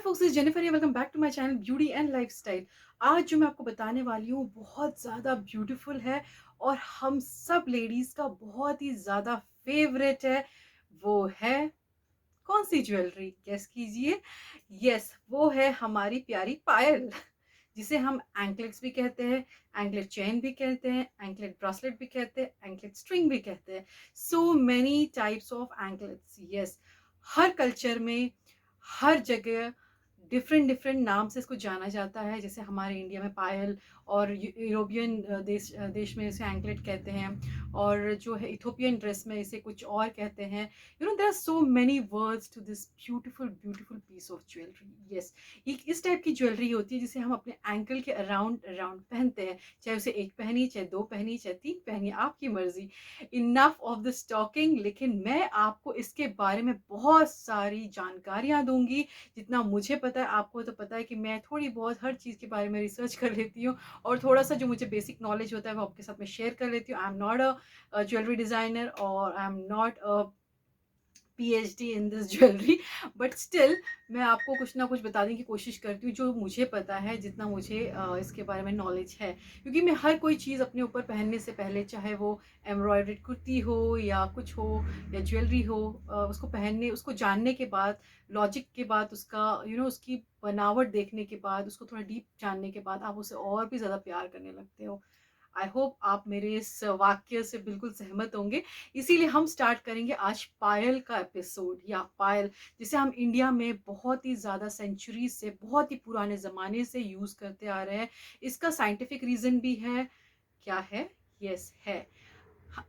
folks, this is Jennifer here. Welcome back to my channel Beauty and Lifestyle. आज जो मैं आपको बताने वाली हूँ बहुत ज़्यादा ब्यूटीफुल है और हम सब लेडीज़ का बहुत ही ज़्यादा फेवरेट है। वो है कौन सी ज्वेलरी? गेस कीजिए। यस, वो है हमारी प्यारी पायल जिसे हम एंकलेट्स भी कहते हैं, एंकलेट चेन भी कहते हैं, एंकलेट ब्रासलेट भी कहते हैं, एंकलेट स्ट्रिंग भी कहते हैं। So many types of anklets. Yes, her culture में, हर जगह डिफरेंट डिफरेंट नाम से इसको जाना जाता है। जैसे हमारे इंडिया में पायल और यूरोपियन देश में इसे एंकलेट कहते हैं, और जो है इथोपियन ड्रेस में इसे कुछ और कहते हैं। You know there are so many words to this beautiful beautiful piece of jewellery. Yes, एक इस टाइप की ज्वेलरी होती है जिसे हम अपने एंकल के अराउंड अराउंड पहनते हैं। चाहे उसे एक पहनी, चाहे दो पहनी, चाहे तीन पहनी, आपकी मर्जी। Enough of the stocking. लेकिन मैं आपको इसके बारे में बहुत सारी जानकारियां दूंगी। जितना मुझे पता है, आपको तो पता है कि मैं थोड़ी बहुत हर चीज़ के बारे में रिसर्च कर लेती हूँ, और थोड़ा सा जो मुझे बेसिक नॉलेज होता है वो आपके साथ में शेयर कर लेती हूँ। I am not a jewellery designer और I am not a PhD in this jewellery, but still मैं आपको कुछ ना कुछ बताने की कोशिश करती हूँ जो मुझे पता है, जितना मुझे इसके बारे में नॉलेज है। क्योंकि मैं हर कोई चीज़ अपने ऊपर पहनने से पहले, चाहे वो एम्ब्रॉयडर्ड कुर्ती हो या कुछ हो या ज्वेलरी हो, उसको पहनने, उसको जानने के बाद, लॉजिक के बाद, उसका उसकी बनावट देखने के बाद, उसको थोड़ा डीप जानने के बाद आप उसे और भी ज़्यादा प्यार करने लगते हो। आई होप आप मेरे इस वाक्य से बिल्कुल सहमत होंगे। इसीलिए हम स्टार्ट करेंगे आज पायल का एपिसोड, या पायल जिसे हम इंडिया में बहुत ही ज़्यादा सेंचुरी से, बहुत ही पुराने ज़माने से यूज़ करते आ रहे हैं। इसका साइंटिफिक रीज़न भी है। क्या है? यस, है।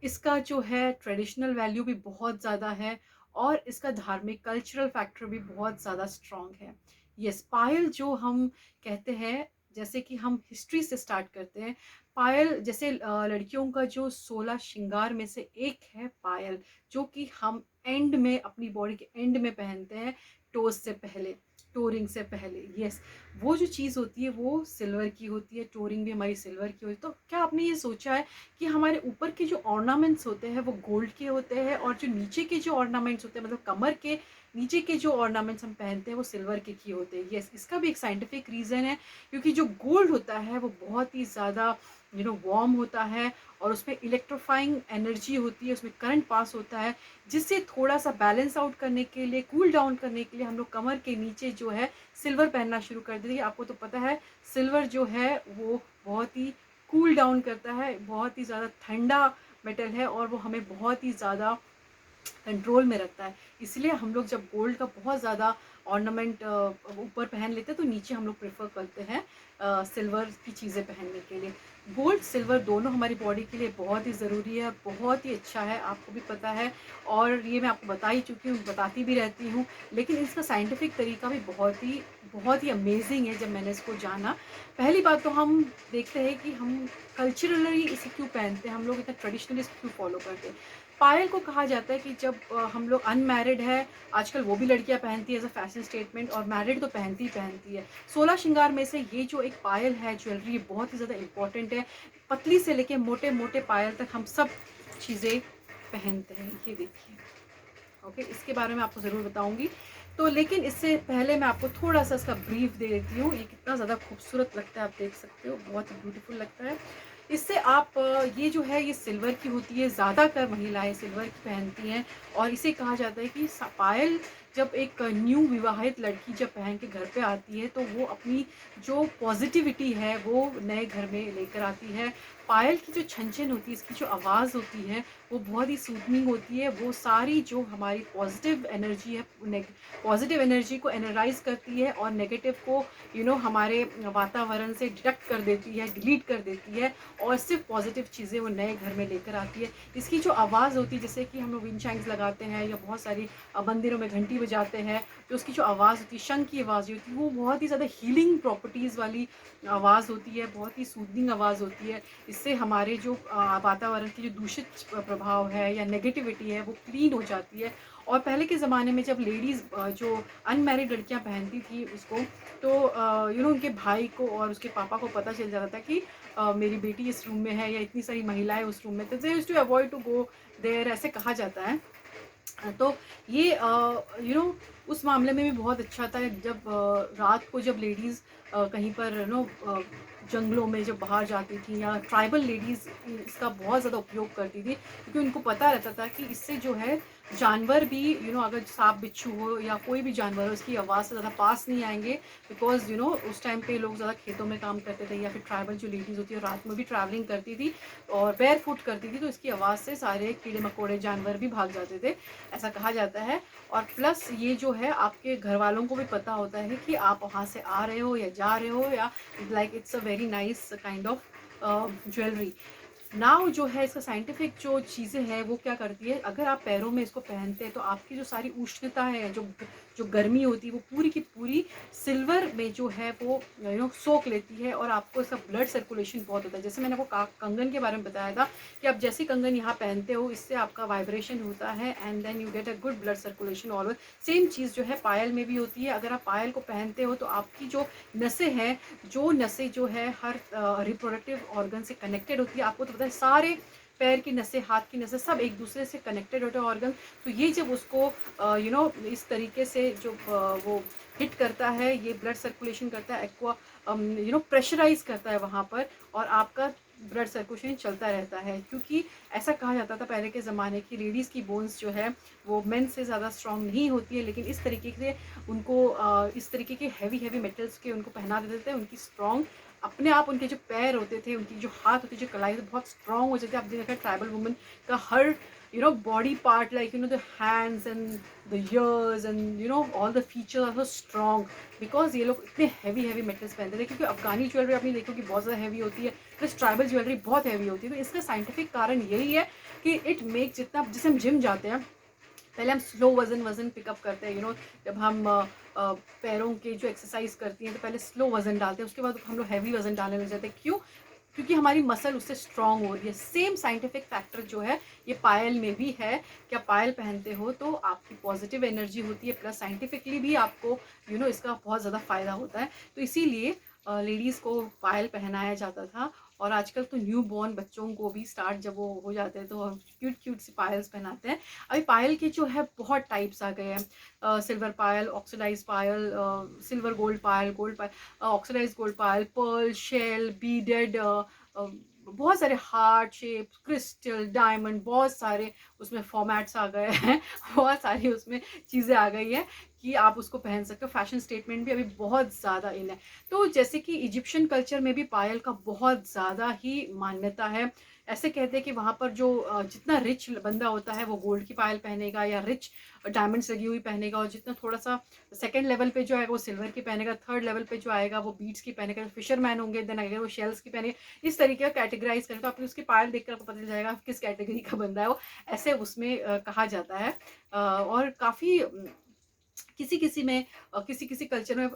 इसका जो है ट्रेडिशनल वैल्यू भी बहुत ज़्यादा है, और इसका धार्मिक कल्चरल फैक्टर भी बहुत ज़्यादा स्ट्रॉन्ग है। यस, पायल जो हम कहते हैं, जैसे कि हम हिस्ट्री से स्टार्ट करते हैं। पायल जैसे लड़कियों का जो 16 श्रृंगार में से एक है पायल, जो कि हम एंड में, अपनी बॉडी के एंड में पहनते हैं, टोज से पहले, टोरिंग से पहले। यस, वो जो चीज़ होती है वो सिल्वर की होती है, टोरिंग भी हमारी सिल्वर की होती है। तो क्या आपने ये सोचा है कि हमारे ऊपर के जो ऑर्नामेंट्स होते हैं वो गोल्ड के होते हैं, और जो नीचे के जो ऑर्नामेंट्स होते हैं, मतलब कमर के नीचे के जो ऑर्नामेंट्स हम पहनते हैं वो सिल्वर के की होते हैं। यस, इसका भी एक साइंटिफिक रीज़न है। क्योंकि जो गोल्ड होता है वो बहुत ही ज़्यादा वार्म होता है, और उसमें इलेक्ट्रीफाइंग एनर्जी होती है, उसमें करंट पास होता है, जिससे थोड़ा सा बैलेंस आउट करने के लिए, कूल डाउन करने के लिए हम लोग कमर के नीचे जो है सिल्वर पहनना शुरू कर देते हैं। आपको तो पता है सिल्वर जो है वो बहुत ही कूल डाउन करता है, बहुत ही ज़्यादा ठंडा मेटल है, और वो हमें बहुत ही ज़्यादा कंट्रोल में रखता है। इसलिए हम लोग जब गोल्ड का बहुत ज़्यादा ऑर्नामेंट ऊपर पहन लेते हैं, तो नीचे हम लोग प्रेफर करते हैं सिल्वर की चीज़ें पहनने के लिए। गोल्ड सिल्वर दोनों हमारी बॉडी के लिए बहुत ही ज़रूरी है, बहुत ही अच्छा है, आपको भी पता है, और ये मैं आपको बता ही चुकी हूँ, बताती भी रहती हूँ। लेकिन इसका साइंटिफिक तरीका भी बहुत ही अमेजिंग है। जब मैंने इसको जाना, पहली बात तो हम देखते हैं कि हम कल्चरली इसे क्यों पहनते हैं, हम लोग इतना ट्रेडिशनली इसको क्यों फॉलो करते हैं। पायल को कहा जाता है कि जब हम लोग अनमैरिड है, आजकल वो भी लड़कियां पहनती है एज अ फैशन स्टेटमेंट, और मैरिड तो पहनती ही पहनती है। 16 श्रृंगार में से ये जो एक पायल है ज्वेलरी, बहुत ही ज़्यादा इंपॉर्टेंट है। पतली से लेके मोटे मोटे पायल तक हम सब चीज़ें पहनते हैं। ये देखिए, ओके, इसके बारे में आपको ज़रूर बताऊंगी। तो लेकिन इससे पहले मैं आपको थोड़ा सा इसका ब्रीफ दे देती हूँ। ये कितना ज़्यादा खूबसूरत लगता है, आप देख सकते हो, बहुत ही ब्यूटीफुल लगता है। इससे आप ये जो है ये सिल्वर की होती है, ज़्यादातर महिलाएं सिल्वर की पहनती हैं, और इसे कहा जाता है कि पायल जब एक न्यू विवाहित लड़की जब पहन के घर पे आती है, तो वो अपनी जो पॉजिटिविटी है वो नए घर में लेकर आती है। पायल की जो छन छन होती है, इसकी जो आवाज़ होती है, वो बहुत ही सूदनिंग होती है। वो सारी जो हमारी पॉजिटिव एनर्जी है, पॉजिटिव एनर्जी को एनर्जाइज करती है, और नेगेटिव को हमारे वातावरण से डिडक्ट कर देती है, डिलीट कर देती है, और सिर्फ पॉजिटिव चीज़ें वो नए घर में लेकर आती है। इसकी जो आवाज़ होती है, जैसे कि हम लोग विंड चाइम्स लगाते हैं, या बहुत सारी मंदिरों में घंटी बजाते हैं, जो उसकी जो आवाज़ होती है, शंख की आवाज़ होती है, वो बहुत ही ज़्यादा हीलिंग प्रॉपर्टीज़ वाली आवाज़ होती है, बहुत ही सूदिंग आवाज़ होती है। इससे हमारे जो वातावरण की जो दूषित प्रभाव है या नेगेटिविटी है वो क्लीन हो जाती है। और पहले के ज़माने में जब लेडीज़ जो अनमैरिड लड़कियां पहनती थी उसको, तो उनके भाई को और उसके पापा को पता चल जाता था कि मेरी बेटी इस रूम में है, या इतनी सारी महिलाएं उस रूम में, तो they used to avoid to go there, ऐसे कहा जाता है। तो ये उस मामले में भी बहुत अच्छा था जब रात को जब लेडीज़ कहीं पर जंगलों में जब बाहर जाती थी, या ट्राइबल लेडीज़ इसका बहुत ज़्यादा उपयोग करती थी, क्योंकि उनको पता रहता था कि इससे जो है जानवर भी अगर सांप बिच्छू हो या कोई भी जानवर हो, उसकी आवाज़ से ज़्यादा पास नहीं आएंगे। बिकॉज उस टाइम पे लोग ज़्यादा खेतों में काम करते थे, या फिर ट्राइबल जो लेडीज़ होती है रात में भी ट्रैवलिंग करती थी और बेयर फुट करती थी, तो इसकी आवाज़ से सारे कीड़े मकोड़े जानवर भी भाग जाते थे, ऐसा कहा जाता है। और प्लस ये जो है आपके घर वालों को भी पता होता है कि आप वहाँ से आ रहे हो या जा रहे हो, या like it's a very nice kind of jewellery. Now जो है इसका साइंटिफिक जो चीज़ें हैं वो क्या करती है, अगर आप पैरों में इसको पहनते हैं तो आपकी जो सारी उष्णता है, जो जो गर्मी होती है, वो पूरी की पूरी सिल्वर में जो है वो सोख लेती है, और आपको इसका ब्लड सर्कुलेशन बहुत होता है। जैसे मैंने आपको कंगन के बारे में बताया था कि आप जैसे कंगन यहाँ पहनते हो, इससे आपका वाइब्रेशन होता है and then you get a good blood circulation all over. Same चीज़ जो है पायल में भी होती है। अगर आप पायल को पहनते हो तो आपकी जो नसें हैं, जो है हर रिप्रोडक्टिव ऑर्गन से कनेक्टेड होती है। आपको तो पता है सारे पैर की नसें, हाथ की नसें, सब एक दूसरे से कनेक्टेड होते हैं ऑर्गन। तो ये जब उसको इस तरीके से जो वो हिट करता है, ये ब्लड सर्कुलेशन करता है, एक्वा प्रेशराइज करता है वहाँ पर, और आपका ब्लड सर्कुलेशन चलता रहता है। क्योंकि ऐसा कहा जाता था पहले के ज़माने की लेडीज़ की बोन्स जो है वो मेन से ज़्यादा स्ट्रांग नहीं होती है, लेकिन इस तरीके से उनको इस तरीके के हैवी मेटल्स के उनको पहना देते थे, उनकी स्ट्रांग अपने आप, उनके जो पैर होते थे, उनकी जो हाथ होती, जो कलाई होती, बहुत स्ट्रांग हो जाते थे। आप देखा ट्राइबल वुमेन का हर body part, like the hands and the ears and all the features are so strong, because ये लोग इतने हैवी मेटल्स पहनते थे। क्योंकि अफगानी ज्वेलरी आपने देखो कि बहुत ज़्यादा हैवी होती है, प्लस ट्राइबल ज्वेलरी बहुत हैवी होती है। तो इसका साइंटिफिक कारण यही है कि इट मेक, जितना जैसे हम जिम जाते हैं, पहले हम स्लो वजन पिकअप करते हैं, जब हम पैरों के जो एक्सरसाइज करती हैं तो पहले स्लो वजन डालते हैं, उसके बाद हम लोग हैवी वजन डालने लग जाते हैं। क्यों? क्योंकि हमारी मसल उससे स्ट्रांग हो रही है। सेम साइंटिफिक फैक्टर जो है ये पायल में भी है। क्या पायल पहनते हो तो आपकी पॉजिटिव एनर्जी होती है, प्लस साइंटिफिकली भी आपको इसका बहुत ज़्यादा फ़ायदा होता है। तो इसीलिए लेडीज़ को पायल पहनाया जाता था। और आजकल तो न्यू बॉर्न बच्चों को भी स्टार्ट जब वो हो जाते हैं तो क्यूट सी पायल्स पहनाते हैं। अभी पायल के जो है बहुत टाइप्स आ गए हैं, सिल्वर पायल, ऑक्सीडाइज पायल, सिल्वर गोल्ड पायल, ऑक्सीडाइज गोल्ड पायल, पर्ल, शेल, बीडेड, बहुत सारे हार्ट शेप, क्रिस्टल, डायमंड, बहुत सारे उसमें फॉर्मेट्स आ गए हैं बहुत सारी उसमें चीज़ें आ गई है कि आप उसको पहन सकते हो। फैशन स्टेटमेंट भी अभी बहुत ज़्यादा इन है। तो जैसे कि इजिप्शियन कल्चर में भी पायल का बहुत ज़्यादा ही मान्यता है। ऐसे कहते हैं कि वहाँ पर जो जितना रिच बंदा होता है वो गोल्ड की पायल पहनेगा, या रिच डायमंड्स लगी हुई पहनेगा, और जितना थोड़ा सा सेकंड लेवल पे जो है वो सिल्वर की पहनेगा, थर्ड लेवल पे जो आएगा वो बीड्स की पहनेगा, फिशरमैन होंगे देन अगर वो शेल्स की पहनेगा। इस तरीके का कैटेगराइज करें तो आपको उसकी पायल देखकर आपको पता चल जाएगा किस कैटेगरी का बंदा है वो, ऐसे उसमें कहा जाता है। और काफ़ी किसी किसी में किसी किसी कल्चर में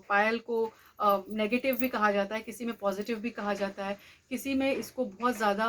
पायल को नेगेटिव भी कहा जाता है, किसी में पॉजिटिव भी कहा जाता है, किसी में इसको बहुत ज़्यादा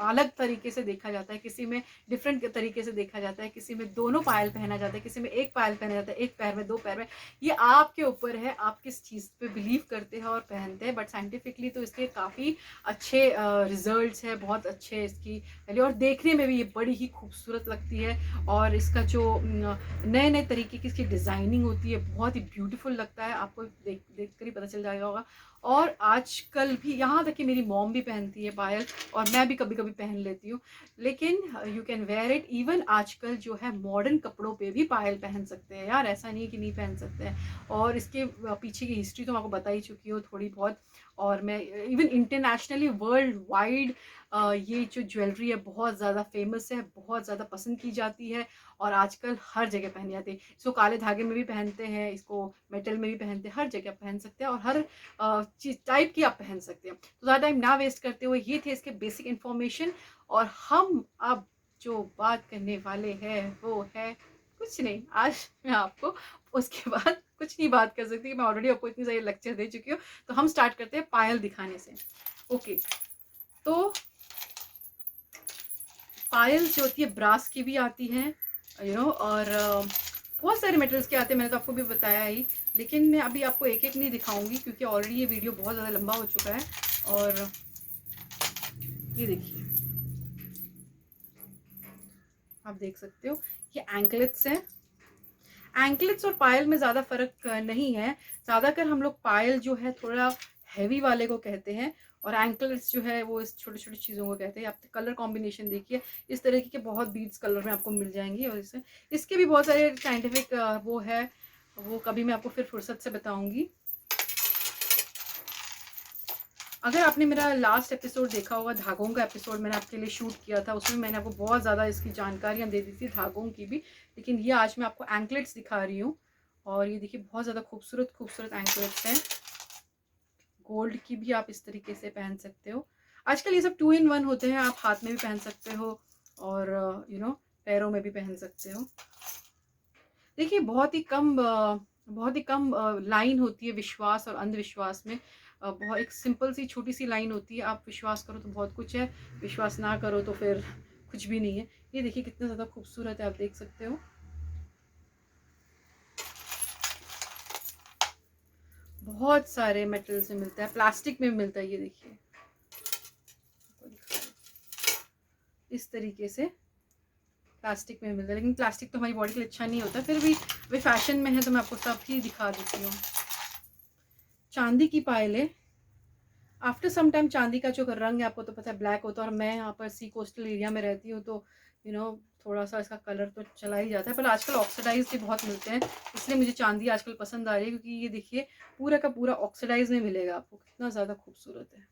अलग तरीके से देखा जाता है, किसी में डिफरेंट तरीके से देखा जाता है, किसी में दोनों पायल पहना जाता है, किसी में एक पायल पहना जाता है, एक पैर में, दो पैर में। ये आपके ऊपर है, आप किस चीज़ पे बिलीव करते हैं और पहनते हैं। बट साइंटिफिकली तो इसके काफ़ी अच्छे रिजल्ट्स है, बहुत अच्छे इसकी वैल्यू, और देखने में भी ये बड़ी ही खूबसूरत लगती है। और इसका जो नए नए तरीके की इसकी डिज़ाइनिंग होती है, बहुत ही ब्यूटीफुल लगता है, आपको देख कर ही पता चल जाएगा होगा। और आजकल भी यहाँ तक कि मेरी मॉम भी पहनती है पायल, और मैं भी कभी कभी पहन लेती हूँ। लेकिन you can wear it, even आजकल जो है मॉडर्न कपड़ों पे भी पायल पहन सकते हैं यार, ऐसा नहीं कि नहीं पहन सकते हैं। और इसके पीछे की हिस्ट्री तो मैं आपको बता ही चुकी हूँ थोड़ी बहुत। और मैं इवन इंटरनेशनली, वर्ल्ड वाइड ये जो ज्वेलरी है बहुत ज़्यादा फेमस है, बहुत ज़्यादा पसंद की जाती है, और आजकल हर जगह पहनी जाती है। इसको काले धागे में भी पहनते हैं, इसको मेटल में भी पहनते हैं, हर जगह पहन सकते हैं, और हर चीज टाइप की आप पहन सकते हैं। तो ज़्यादा टाइम ना वेस्ट करते हुए ये थे इसके बेसिक इन्फॉर्मेशन। और हम अब जो बात करने वाले हैं वो है कुछ नहीं, आज मैं आपको उसके बाद कुछ नहीं बात कर सकती, मैं ऑलरेडी आपको इतनी सारी लेक्चर दे चुकी हूँ। तो हम स्टार्ट करते हैं पायल दिखाने से। ओके, तो पायल जो होती है ब्रास की भी आती है, और बहुत सारे मेटल्स के आते हैं, मैंने तो आपको भी बताया ही। लेकिन मैं अभी आपको एक एक नहीं दिखाऊंगी क्योंकि ऑलरेडी ये वीडियो बहुत ज़्यादा लंबा हो चुका है। और ये देखिए, आप देख सकते हो ये एंकलेट्स हैं। एंकलेट्स और पायल में ज़्यादा फ़र्क नहीं है। ज़्यादातर हम लोग पायल जो है थोड़ा हैवी वाले को कहते हैं, और एंकलेट्स जो है वो इस छोटी-छोटी चीज़ों को कहते हैं। आप कलर कॉम्बिनेशन देखिए, इस तरीके के बहुत बीड्स कलर में आपको मिल जाएँगी, और इसके भी बहुत सारे साइंटिफिक वो है, वो कभी मैं आपको फिर फुर्सत से बताऊँगी। अगर आपने मेरा लास्ट एपिसोड देखा होगा, धागों का एपिसोड मैंने आपके लिए शूट किया था, उसमें मैंने आपको बहुत ज़्यादा इसकी जानकारियाँ दे दी थी धागों की भी। लेकिन ये आज मैं आपको एंकलेट्स दिखा रही हूँ, और ये देखिए बहुत ज़्यादा खूबसूरत खूबसूरत एंकलेट्स हैं। गोल्ड की भी आप इस तरीके से पहन सकते हो। आजकल ये सब 2 इन 1 होते हैं, आप हाथ में भी पहन सकते हो और पैरों में भी पहन सकते हो। देखिए बहुत ही कम लाइन होती है विश्वास और अंधविश्वास में। बहुत एक सिंपल सी छोटी सी लाइन होती है, आप विश्वास करो तो बहुत कुछ है, विश्वास ना करो तो फिर कुछ भी नहीं है। ये देखिए कितना ज़्यादा खूबसूरत है, आप देख सकते हो। बहुत सारे मेटल से मिलता है, प्लास्टिक में मिलता है, ये देखिए इस तरीके से प्लास्टिक में मिलता है। लेकिन प्लास्टिक तो हमारी बॉडी के लिए अच्छा नहीं होता, फिर भी वे फैशन में है तो मैं आपको सब ही दिखा देती हूँ। चांदी की पायल है। आफ्टर सम टाइम चांदी का जो रंग है आपको तो पता है ब्लैक होता है, और मैं यहाँ पर सी कोस्टल एरिया में रहती हूँ, तो थोड़ा सा इसका कलर तो चला ही जाता है। पर आजकल ऑक्सीडाइज भी बहुत मिलते हैं, इसलिए मुझे चांदी आजकल पसंद आ रही है, क्योंकि ये देखिए पूरा का पूरा ऑक्सीडाइज में मिलेगा आपको, कितना ज़्यादा खूबसूरत है।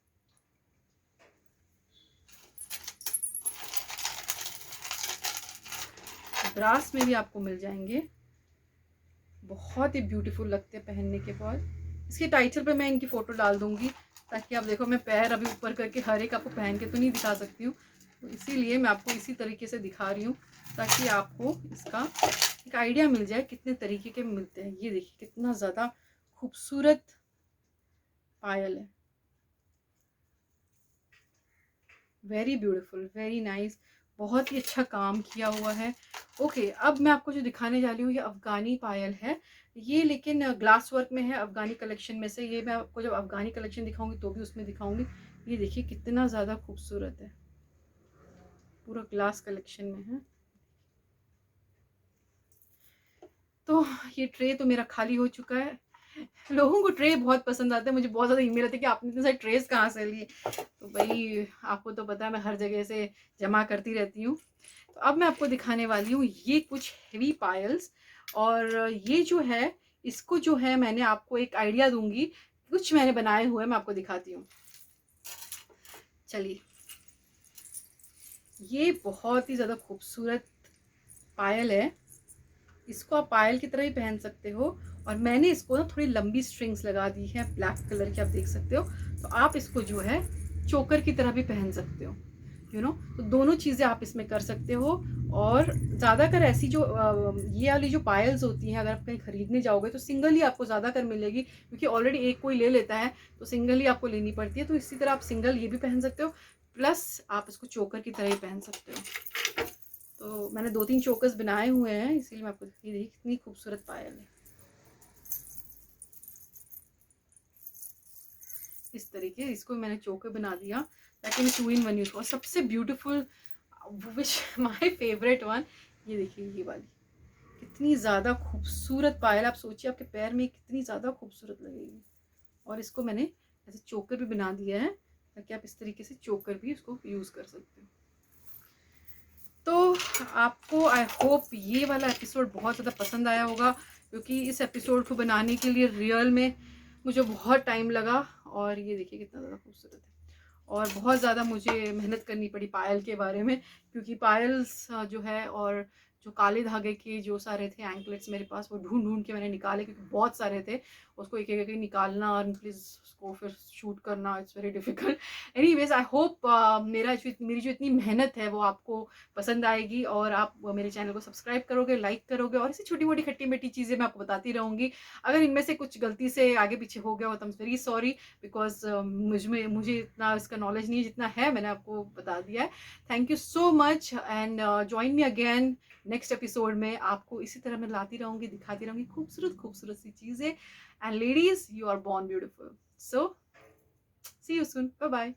ब्रास में भी आपको मिल जाएंगे, बहुत ही ब्यूटीफुल लगते हैं पहनने के बाद। इसके टाइटल पे मैं इनकी फ़ोटो डाल दूँगी, ताकि आप देखो। मैं पैर अभी ऊपर करके हर एक आपको पहन के तो नहीं दिखा सकती हूँ, तो इसीलिए मैं आपको इसी तरीके से दिखा रही हूँ, ताकि आपको इसका एक आइडिया मिल जाए कितने तरीके के मिलते हैं। ये देखिए कितना ज़्यादा खूबसूरत पायल है, वेरी ब्यूटीफुल, वेरी नाइस, बहुत ही अच्छा काम किया हुआ है। ओके, अब मैं आपको जो दिखाने जा रही हूँ ये अफ़गानी पायल है। ये लेकिन ग्लास वर्क में है, अफ़गानी कलेक्शन में से। ये मैं आपको जब अफ़गानी कलेक्शन दिखाऊंगी तो भी उसमें दिखाऊंगी। ये देखिए कितना ज़्यादा खूबसूरत है, पूरा ग्लास कलेक्शन में है। तो ये ट्रे तो मेरा खाली हो चुका है। लोगों को ट्रे बहुत पसंद आते हैं, मुझे बहुत ज़्यादा ईमेल आते हैं कि आपने इतने सारे ट्रेस कहाँ से लिए। तो भाई आपको तो पता है मैं हर जगह से जमा करती रहती हूँ। तो अब मैं आपको दिखाने वाली हूँ ये कुछ हेवी पायल्स, और ये जो है इसको जो है मैंने आपको एक आइडिया दूंगी, कुछ मैंने बनाए हुए मैं आपको दिखाती हूँ। चलिए, ये बहुत ही ज़्यादा खूबसूरत पायल है, इसको आप पायल की तरह ही पहन सकते हो। और मैंने इसको ना थोड़ी लंबी स्ट्रिंग्स लगा दी है ब्लैक कलर की, आप देख सकते हो। तो आप इसको जो है चोकर की तरह भी पहन सकते हो, तो दोनों चीज़ें आप इसमें कर सकते हो। और ज़्यादातर ऐसी जो ये वाली जो पायल्स होती हैं, अगर आप कहीं खरीदने जाओगे तो सिंगल ही आपको ज़्यादातर मिलेगी, क्योंकि ऑलरेडी एक कोई ले लेता है, तो सिंगल ही आपको लेनी पड़ती है। तो इसी तरह आप सिंगल ये भी पहन सकते हो, प्लस आप इसको चोकर की तरह ही पहन सकते हो। तो मैंने 2-3 चोकर्स बनाए हुए हैं, इसीलिए मैं आपको ये देखिए कितनी खूबसूरत पायल है। इस तरीके इसको मैंने चोकर बना दिया, ताकि मैं 2 इन 1 यूज़ करूँ। सबसे beautiful which my favourite one, ये देखिए ये वाली कितनी ज़्यादा खूबसूरत पायल। आप सोचिए आपके पैर में कितनी ज़्यादा खूबसूरत लगेगी। और इसको मैंने ऐसे चोकर भी बना दिया है, ताकि आप इस तरीके से चोकर भी इसको यूज़ कर सकते हो। तो आपको आई होप ये वाला एपिसोड बहुत ज़्यादा पसंद आया होगा, क्योंकि इस एपिसोड को बनाने के लिए रियल में मुझे बहुत टाइम लगा। और ये देखिए कितना ज़्यादा खूबसूरत है, और बहुत ज़्यादा मुझे मेहनत करनी पड़ी पायल के बारे में, क्योंकि पायल्स जो है, और जो काले धागे के जो सारे थे एंकलेट्स मेरे पास, वो ढूंढ ढूंढ के मैंने निकाले, क्योंकि बहुत सारे थे। उसको एक एक निकालना और प्लीज़ उसको फिर शूट करना, it's very difficult. Anyways I hope मेरी जो इतनी मेहनत है वो आपको पसंद आएगी, और आप मेरे चैनल को सब्सक्राइब करोगे, लाइक करोगे, और ऐसी छोटी मोटी खट्टी मीठी चीज़ें मैं आपको बताती रहूँगी। अगर इनमें से कुछ गलती से आगे पीछे हो गया हो तो I am very sorry, because मुझे इतना इसका नॉलेज नहीं है, जितना है मैंने आपको बता दिया है। Thank you so much, and join me again next episode में। आपको इसी तरह मैं लाती रहूँगी, दिखाती रहूँगी खूबसूरत खूबसूरत सी चीज़ें। And ladies, you are born beautiful. So see you soon, bye bye.